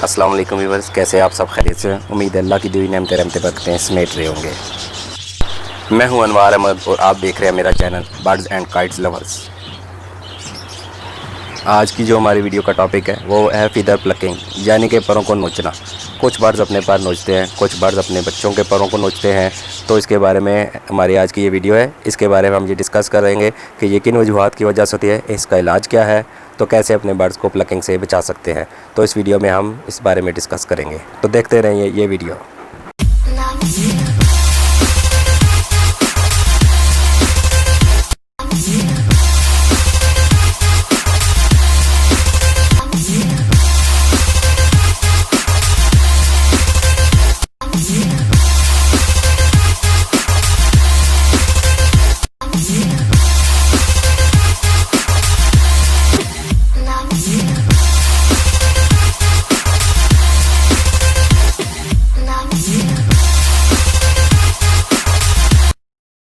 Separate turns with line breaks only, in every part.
अस्सलाम वालेकुम व्यूअर्स, कैसे आप सब खैरियत से? उम्मीद है अल्लाह की दुई नेमतें रहमतें बरकतें समेट रहे होंगे। मैं हूं अनवार अहमद और आप देख रहे हैं मेरा channel birds and kites lovers. आज की जो हमारी वीडियो का टॉपिक है वो है फीदर प्लकिंग, यानी कि परों को नोचना। कुछ बर्ड्स अपने पर नोचते हैं, कुछ बर्ड्स अपने बच्चों के परों को नोचते हैं। तो इसके बारे में हमारी आज की ये वीडियो है। इसके बारे में हम ये डिस्कस करेंगे कि ये किन वजूहात की वजह से होती है, इसका इलाज क्या है, तो कैसे अपने बर्ड्स को प्लकिंग से बचा सकते हैं। तो इस वीडियो में हम इस बारे में डिस्कस करेंगे, तो देखते रहिए ये वीडियो।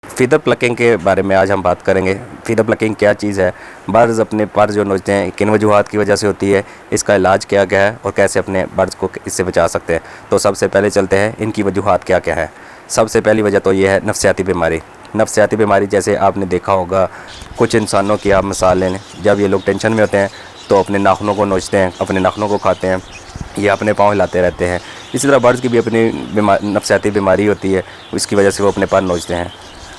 फीदर प्लकिंग के बारे में आज हम बात करेंगे। फीदर प्लकिंग क्या चीज़ है, बर्ड्स अपने पर जो नोचते हैं किन वजूहात की वजह से होती है, इसका इलाज क्या क्या है और कैसे अपने बर्ड्स को इससे बचा सकते हैं। तो सबसे पहले चलते हैं इनकी वजूहात क्या क्या है। सबसे पहली वजह तो ये है नफ्सियाती बीमारी। नफ्सियाती बीमारी जैसे आपने देखा होगा, कुछ इंसानों की आप मिसाल लें, जब ये लोग टेंशन में होते हैं तो अपने नाखूनों को नोचते हैं, अपने नाखूनों को खाते हैं या अपने पाँव हिलाते रहते हैं। इसी तरह बर्ड्स की भी अपनी नफ्सियाती बीमारी होती है, इसकी वजह से वो अपने पर नोचते हैं,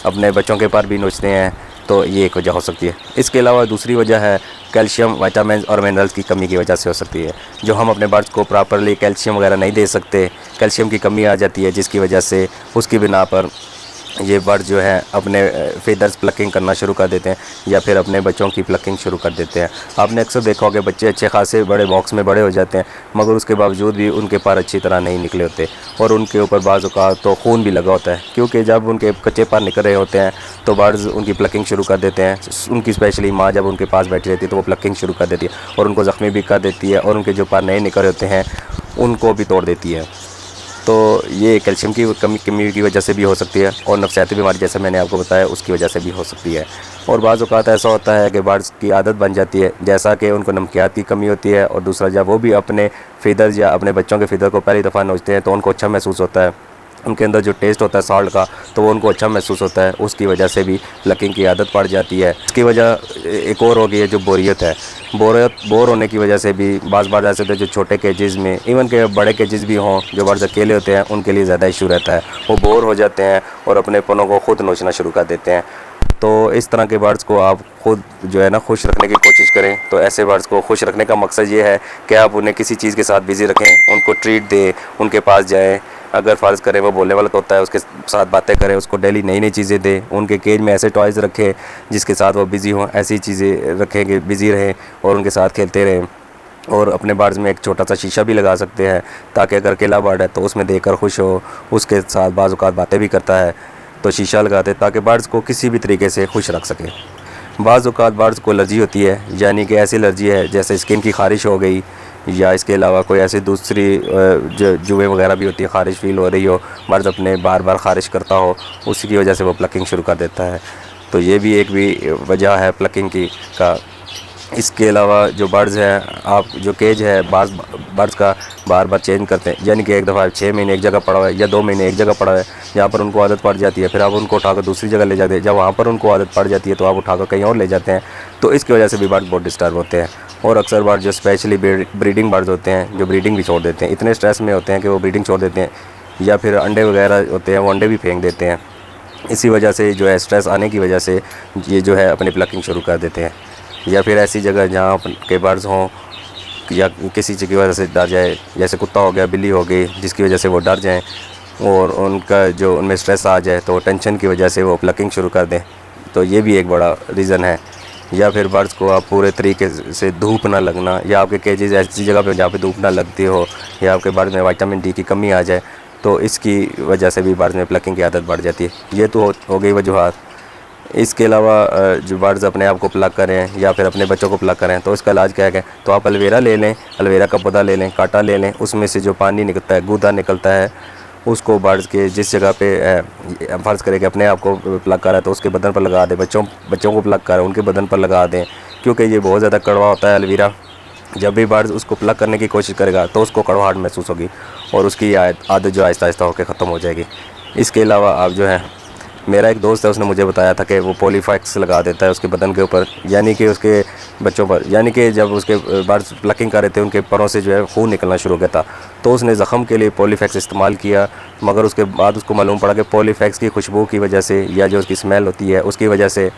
अपने बच्चों के पर भी नोचते हैं। तो ये एक वजह हो सकती है। इसके अलावा दूसरी वजह है कैल्शियम, विटामिन और मिनरल्स की कमी की वजह से हो सकती है। जो हम अपने बर्ड्स को प्रॉपरली कैल्शियम वगैरह नहीं दे सकते, कैल्शियम की कमी आ जाती है, जिसकी वजह से उसकी बिना पर ये बर्ड जो है अपने फीदर्स प्लकिंग करना शुरू कर देते हैं या फिर अपने बच्चों की प्लकिंग शुरू कर देते हैं। आपने अक्सर देखा होगा बच्चे अच्छे खासे बड़े बॉक्स में बड़े हो जाते हैं, मगर उसके बावजूद भी उनके पर अच्छी तरह नहीं निकले होते और उनके ऊपर बाज़ औक़ात तो खून भी लगा होता है, क्योंकि जब उनके कच्चे पर निकल रहे होते हैं तो बर्ड्स उनकी प्लकिंग शुरू कर देते हैं। उनकी स्पेशली माँ जब उनके पास बैठी रहती है तो वो प्लकिंग शुरू कर देती है और उनको ज़ख्मी भी कर देती है और उनके जो पर नए निकल रहे होते हैं उनको भी तोड़ देती है। तो ये कैल्शियम की कमी की वजह से भी हो सकती है और नफ्सियाती बीमारी जैसे मैंने आपको बताया उसकी वजह से भी हो सकती है। और बाज़ औक़ात ऐसा होता है कि बर्ड्स की आदत बन जाती है, जैसा कि उनको नमकियात की कमी होती है और दूसरा जब वो भी अपने फीदर्स या अपने बच्चों के फीदर को पहली दफ़ा नोचते हैं तो उनको अच्छा महसूस होता है, उनके अंदर जो टेस्ट होता है सॉल्ट का तो वो उनको अच्छा महसूस होता है, उसकी वजह से भी प्लकिंग की आदत पड़ जाती है। इसकी वजह एक और हो गई है जो बोरियत है। बोर होने की वजह से भी बाज़ बार ऐसे होते हैं जो छोटे केजेस में, इवन के बड़े केजेस भी हों, जो बर्ड्स अकेले होते हैं उनके लिए ज़्यादा इशू रहता है। वो बोर हो जाते हैं और अपने पनों को ख़ुद नोचना शुरू कर देते हैं। तो इस तरह के बर्ड्स को आप ख़ुद जो है ना खुश रखने की कोशिश करें। तो ऐसे बर्ड्स को खुश रखने का मकसद ये है कि आप उन्हें किसी चीज़ के साथ बिज़ी रखें, उनको ट्रीट दें, उनके पास जाएं। अगर फ़र्ज़ करें वो बोलने वाला तो होता है, उसके साथ बातें करें, उसको डेली नई नई चीज़ें दें। उनके केज में ऐसे टॉयज़ रखें जिसके साथ वो बिज़ी हों, ऐसी चीज़ें रखें कि बिज़ी रहें और उनके साथ खेलते रहें। और अपने बर्ड्स में एक छोटा सा शीशा भी लगा सकते हैं ताकि अगर अकेला बर्ड है तो उसमें देखकर खुश हो, उसके साथ बाज़ औक़ात बातें भी करता है तो शीशा लगाते ताकि बर्ड्स को किसी भी तरीके से खुश रख सकें। बाज़ औक़ात बर्ड्स को एलर्जी होती है, यानी कि ऐसी एलर्जी है जैसे स्किन की ख़ारिश हो गई या इसके अलावा कोई ऐसी दूसरी जो जुएँ वगैरह भी होती है, ख़ारिश फील हो रही हो, बर्ड अपने बार बार ख़ारिश करता हो, उसी की वजह से वो प्लकिंग शुरू कर देता है। तो ये भी एक वजह है प्लकिंग की का। इसके अलावा जो बर्ड्स हैं, आप जो केज है बर्ड्स का बार बार चेंज करते हैं, यानी कि एक दफ़ा 6 महीने एक जगह पड़ा हुआ है या 2 महीने एक जगह पड़ा हुआ है, जहाँ पर उनको आदत पड़ जाती है फिर आप उनको उठाकर दूसरी जगह ले जाते हैं। जब वहाँ पर उनको आदत पड़ जाती है तो आप उठाकर कहीं और ले जाते हैं। तो इसकी वजह से भी बर्ड बहुत डिस्टर्ब होते हैं। और अक्सर बर्ड जो स्पेशली ब्रीडिंग बर्ड्स होते हैं जो ब्रीडिंग भी छोड़ देते हैं, इतने स्ट्रेस में होते हैं कि वो ब्रीडिंग छोड़ देते हैं या फिर अंडे वगैरह होते हैं वो अंडे भी फेंक देते हैं। इसी वजह से जो है स्ट्रेस आने की वजह से ये जो है अपनी प्लकिंग शुरू कर देते हैं। या फिर ऐसी जगह जहाँ के बर्ड्स हों या किसी चीज़ की वजह से डर जाए, जैसे कुत्ता हो गया, बिल्ली हो गई, जिसकी वजह से वो डर जाएं और उनका जो उनमें स्ट्रेस आ जाए तो टेंशन की वजह से वो प्लकिंग शुरू कर दें, तो ये भी एक बड़ा रीज़न है। या फिर बर्ड्स को आप पूरे तरीके से धूप ना लगना, या आपके केजेस ऐसी जगह पे जहाँ पे धूप ना लगती हो, या आपके बर्ड्स में विटामिन डी की कमी आ जाए तो इसकी वजह से भी बर्ड्स में प्लकिंग की आदत बढ़ जाती है। ये तो हो गई वजूहात। इसके अलावा जो बर्ड्स अपने आप को प्लग करें या फिर अपने बच्चों को प्लग करें तो इसका इलाज क्या है? तो आप एलोवेरा ले लें, एलोवेरा का पौधा ले लें, कांटा ले लें, उसमें से जो पानी निकलता है, गूदा निकलता है, उसको बर्ड्स के जिस जगह पे फ़र्ज़ करें कि अपने आप को प्लग कर रहा है तो उसके बदन पर लगा दें, बच्चों को प्लग कर उनके बदन पर लगा दें, क्योंकि ये बहुत ज़्यादा कड़वा होता है एलोवेरा जब भी बर्ड उसको प्लग करने की कोशिश करेगा तो उसको कड़वाहट महसूस होगी और उसकी आदत जो आहिस्ता आहिस्ता होकर ख़त्म हो जाएगी। इसके अलावा आप जो है, मेरा एक दोस्त है, उसने मुझे बताया था कि वो पॉलीफैक्स लगा देता है उसके बदन के ऊपर, यानी कि उसके बच्चों पर, यानी कि जब उसके बर्ड्स प्लकिंग कर रहे थे उनके परों से जो है खून निकलना शुरू हो गया था, तो उसने ज़ख़म के लिए पॉलीफैक्स इस्तेमाल किया। मगर उसके बाद उसको मालूम पड़ा कि पॉलीफैक्स की खुशबू की वजह से या जो उसकी स्मेल होती है उसकी वजह से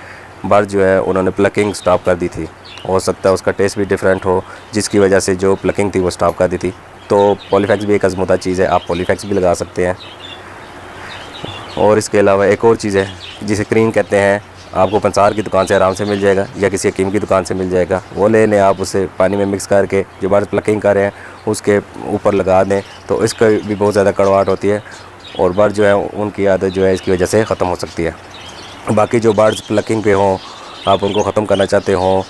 बर्ड जो है उन्होंने प्लकिंग स्टॉप कर दी थी। हो सकता है उसका टेस्ट भी डिफरेंट हो, जिसकी वजह से जो प्लकिंग थी वो स्टॉप कर दी थी। तो पॉलीफैक्स भी एक आज़मूदा चीज़ है, आप पॉलीफैक्स भी लगा सकते हैं। और इसके अलावा एक और चीज़ है जिसे क्रीम कहते हैं, आपको पंसार की दुकान से आराम से मिल जाएगा या किसी हकीम की दुकान से मिल जाएगा, वो ले लें। आप उसे पानी में मिक्स करके जो बर्ड प्लकिंग कर रहे हैं उसके ऊपर लगा दें, तो इसका भी बहुत ज़्यादा कड़वाहट होती है और बर्ड जो है उनकी आदत जो है इसकी वजह से ख़त्म हो सकती है। बाकी जो बर्ड्स प्लकिंग पे हों, आप उनको ख़त्म करना चाहते हों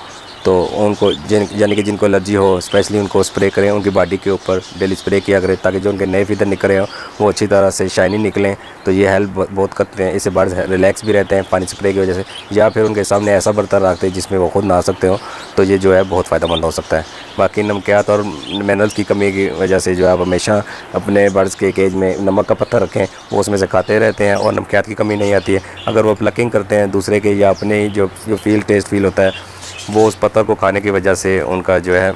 तो उनको यानी कि जिनको एलर्जी हो स्पेशली उनको स्प्रे करें उनकी बॉडी के ऊपर, डेली स्प्रे किया करें ताकि जो उनके नए फीदर निकले हों वो अच्छी तरह से शाइनी निकलें। तो ये हेल्प बहुत करते हैं, इससे बर्ड्स रिलैक्स भी रहते हैं पानी स्प्रे की वजह से। या फिर उनके सामने ऐसा बर्तन रखते हैं जिसमें वो खुद नहा सकते हो, तो ये जो है बहुत फ़ायदेमंद हो सकता है। बाकी नमकियात और मिनरल्स की कमी की वजह से जो है आप हमेशा अपने बर्ड्स के केज में नमक का पत्थर रखें, वो उसमें से खाते रहते हैं और नमकियात की कमी नहीं आती है। अगर वो प्लकिंग करते हैं दूसरे के या अपने ही जो टेस्ट फील होता है वो उस पत्थर को खाने की वजह से उनका जो है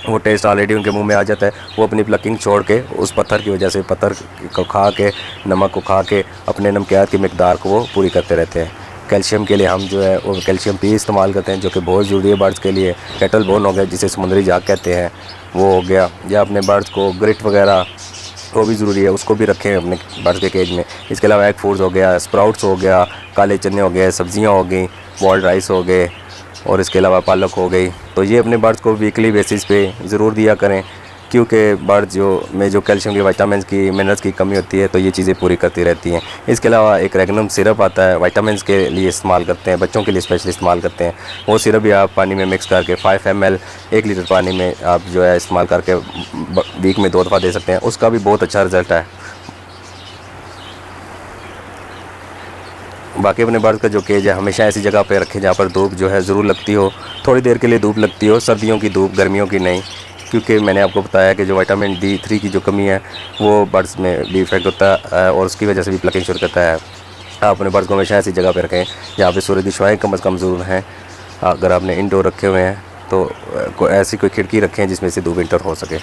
वो टेस्ट ऑलरेडी उनके मुंह में आ जाता है, वो अपनी प्लकिंग छोड़ के उस पत्थर की वजह से पत्थर को खा के, नमक को खा के अपने नमकियात की मिकदार को वो पूरी करते रहते हैं। कैल्शियम के लिए हम जो है वो कैल्शियम पी इस्तेमाल करते हैं जो कि बहुत ज़रूरी है बर्ड्स के लिए। कैटल बोन हो गया जिसे समुद्री जाग कहते हैं वो हो गया, या अपने बर्ड्स को ग्रिट वगैरह वो भी ज़रूरी है, उसको भी रखें अपने बर्ड्स के केज में। इसके अलावा एग फूड्स हो गया, स्प्राउट्स हो गया, काले चने हो गए, सब्जियां हो गई, बॉइल्ड राइस हो गए और इसके अलावा पालक हो गई। तो ये अपने बर्ड्स को वीकली बेसिस पे ज़रूर दिया करें, क्योंकि बर्ड्स जो कैल्शियम की, विटामिन्स की, मिनरल्स की कमी होती है तो ये चीज़ें पूरी करती रहती हैं। इसके अलावा एक रेगनम सिरप आता है, विटामिन्स के लिए इस्तेमाल करते हैं, बच्चों के लिए स्पेशली इस्तेमाल करते हैं। वो सिरप भी आप पानी में मिक्स करके 5 ml 1 लीटर पानी में आप जो है इस्तेमाल करके वीक में 2 दफ़ा दे सकते हैं, उसका भी बहुत अच्छा रिज़ल्ट है। बाकी अपने बर्ड्स का जो केज है हमेशा ऐसी जगह पे रखें जहाँ पर धूप जो है ज़रूर लगती हो, थोड़ी देर के लिए धूप लगती हो, सर्दियों की धूप, गर्मियों की नहीं, क्योंकि मैंने आपको बताया कि जो विटामिन D3 की जो कमी है वो बर्ड्स में भी इफेक्ट होता है और उसकी वजह से भी प्लकिंग शुरू करता है। आप अपने बर्ड्स को हमेशा ऐसी जगह पर रखें जहाँ पर सूरज की शुआएं कम से कम ज़रूर हैं। अगर आपने इंडोर रखे हुए हैं तो ऐसी कोई खिड़की रखें जिसमें से धूप इंटर हो सके।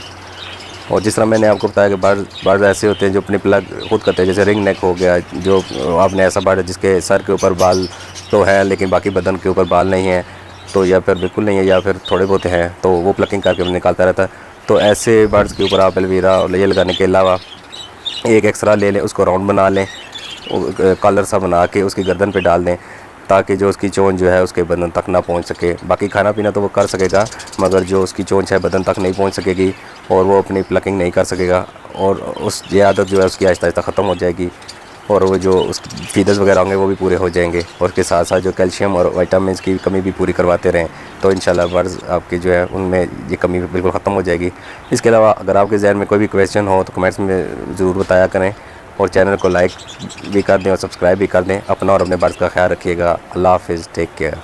और जिस तरह मैंने आपको बताया कि बर्ड ऐसे होते हैं जो अपनी प्लग खुद करते हैं, जैसे रिंग नेक हो गया, जो आपने ऐसा बर्ड है जिसके सर के ऊपर बाल तो है लेकिन बाकी बदन के ऊपर बाल नहीं है, तो या फिर बिल्कुल नहीं है या फिर थोड़े बहुत हैं, तो वो प्लकिंग करके निकालता रहता है। तो ऐसे बर्ड्स के ऊपर आप एलोवेरा और ये लगाने के अलावा एक एक्स्ट्रा ले लें, उसको राउंड बना लें, कॉलर सा बना के उसकी गर्दन पे डाल दें ताकि जो उसकी चोंच जो है उसके बदन तक ना पहुंच सके। बाकी खाना पीना तो वो कर सकेगा मगर जो उसकी चोंच है बदन तक नहीं पहुंच सकेगी और वो अपनी प्लकिंग नहीं कर सकेगा और ये आदत जो है उसकी आहिस्ता आहिस्ता ख़त्म हो जाएगी और वो जो उसके फीदर्स वगैरह होंगे वो भी पूरे हो जाएंगे और उसके साथ साथ जो कैल्शियम और विटामिन्स की कमी भी पूरी करवाते रहें तो इंशाल्लाह बर्ड्स आपके जो है उनमें ये कमी बिल्कुल ख़त्म हो जाएगी। इसके अलावा अगर आपके ज़हन में कोई भी क्वेश्चन हो तो कमेंट्स में ज़रूर बताया करें और चैनल को लाइक भी कर दें और सब्सक्राइब भी कर दें। अपना और अपने बर्ड्स का ख्याल रखिएगा। अल्लाह हाफ़िज़, टेक केयर।